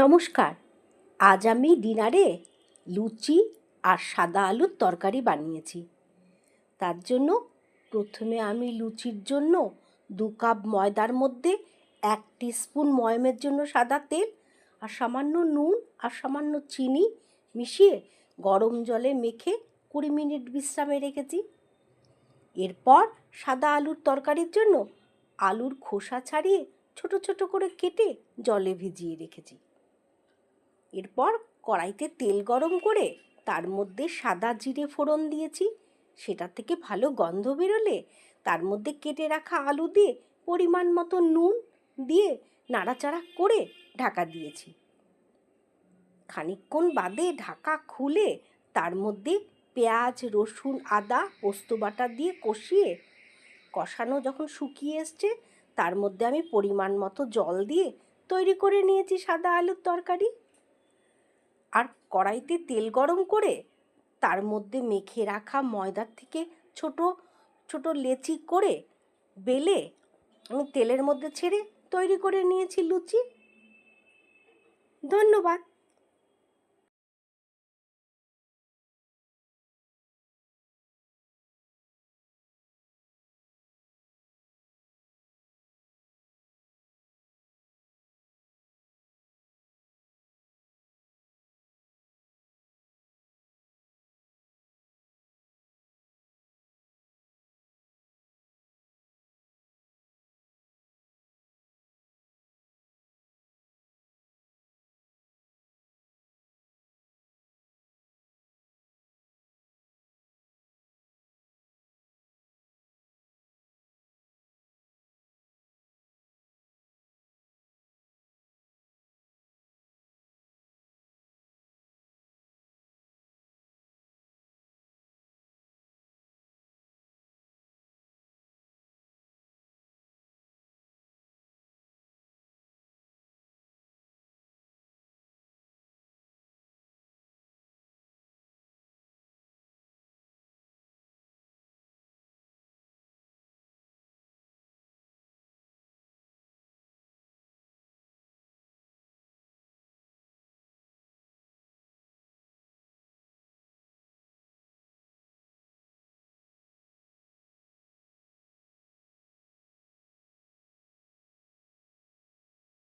নমস্কার। আজ আমি ডিনারে লুচি আর সাদা আলুর তরকারি বানিয়েছি। তার জন্য প্রথমে আমি লুচির জন্য 2 কাপ ময়দার মধ্যে 1 টিস্পুন ময়মের জন্য সাদা তেল আর সামান্য নুন আর সামান্য চিনি মিশিয়ে গরম জলে মেখে 20 মিনিট বিশ্রামে রেখেছি। এরপর সাদা আলুর তরকারির জন্য আলুর খোসা ছাড়িয়ে ছোট ছোট করে কেটে জলে ভিজিয়ে রেখেছি। এরপর কড়াইতে তেল গরম করে তার মধ্যে সাদা জিরে ফোড়ন দিয়েছি। সেটা থেকে ভালো গন্ধ বেরোলে তার মধ্যে কেটে রাখা আলু দিয়ে পরিমাণ মতো নুন দিয়ে নাড়াচাড়া করে ঢাকা দিয়েছি। খানিকক্ষণ বাদে ঢাকা খুলে তার মধ্যে পেঁয়াজ, রসুন, আদা, পোস্ত বাটা দিয়ে কষানো যখন শুকিয়ে এসছে তার মধ্যে আমি পরিমাণ মতো জল দিয়ে তৈরি করে নিয়েছি সাদা আলুর তরকারি। আর কড়াইতে তেল গরম করে তার মধ্যে মেখে রাখা ময়দার থেকে ছোট ছোট লেচি করে বেলে আমি তেলের মধ্যে ছেড়ে তৈরি করে নিয়েছি লুচি। ধন্যবাদ।